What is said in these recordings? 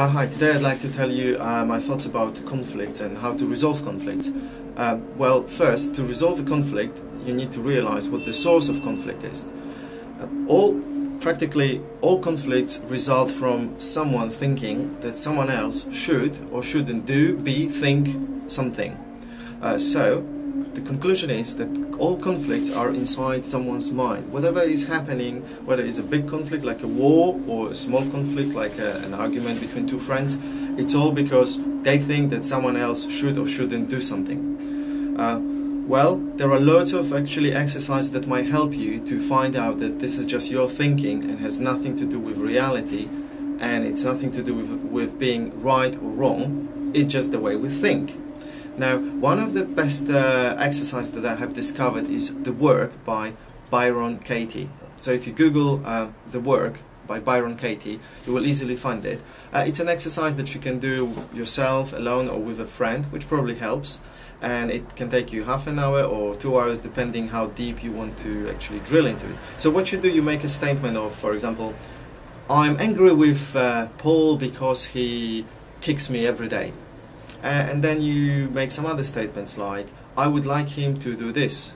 Hi, today I'd like to tell you my thoughts about conflicts and how to resolve conflicts. Well, first, to resolve a conflict, you need to realize what the source of conflict is. Practically all conflicts result from someone thinking that someone else should or shouldn't do, be, think something. So, the conclusion is that all conflicts are inside someone's mind. Whatever is happening, whether it's a big conflict like a war or a small conflict like an argument between two friends, it's all because they think that someone else should or shouldn't do something. Well, there are loads of actually exercises that might help you to find out that this is just your thinking and has nothing to do with reality, and it's nothing to do with being right or wrong. It's just the way we think. Now, one of the best exercises that I have discovered is The Work by Byron Katie. So if you Google The Work by Byron Katie, you will easily find it. It's an exercise that you can do yourself, alone, or with a friend, which probably helps. And it can take you half an hour or 2 hours, depending how deep you want to actually drill into it. So what you do, you make a statement of, for example, I'm angry with Paul because he kicks me every day. And then you make some other statements like, I would like him to do this.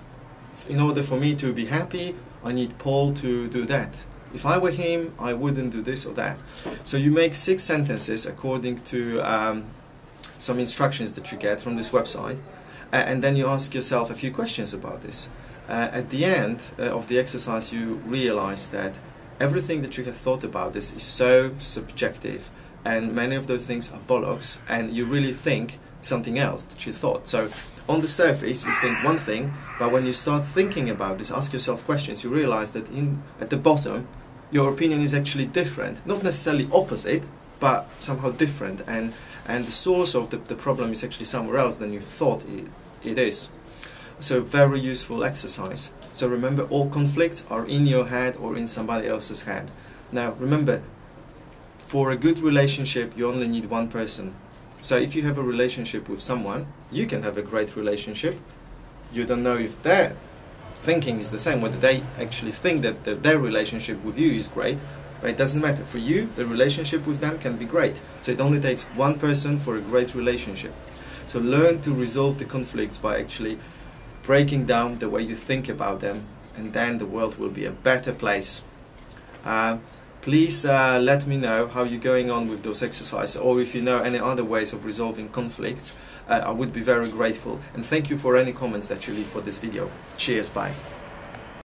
In order for me to be happy, I need Paul to do that. If I were him, I wouldn't do this or that. So you make 6 sentences according to some instructions that you get from this website, and then you ask yourself a few questions about this. At the end of the exercise, you realize that everything that you have thought about this is so subjective, and many of those things are bollocks, and you really think something else that you thought. So on the surface you think one thing, but when you start thinking about this, ask yourself questions, you realize that at the bottom your opinion is actually different, not necessarily opposite, but somehow different, and the source of the problem is actually somewhere else than you thought it is. So very useful exercise. So remember, all conflicts are in your head or in somebody else's head. Now remember, for a good relationship you only need one person. So if you have a relationship with someone, you can have a great relationship. You don't know if their thinking is the same, whether they actually think that their relationship with you is great. But it doesn't matter. For you, the relationship with them can be great. So it only takes one person for a great relationship. So learn to resolve the conflicts by actually breaking down the way you think about them, and then the world will be a better place. Please let me know how you're going on with those exercises, or if you know any other ways of resolving conflicts. I would be very grateful, and thank you for any comments that you leave for this video. Cheers, bye.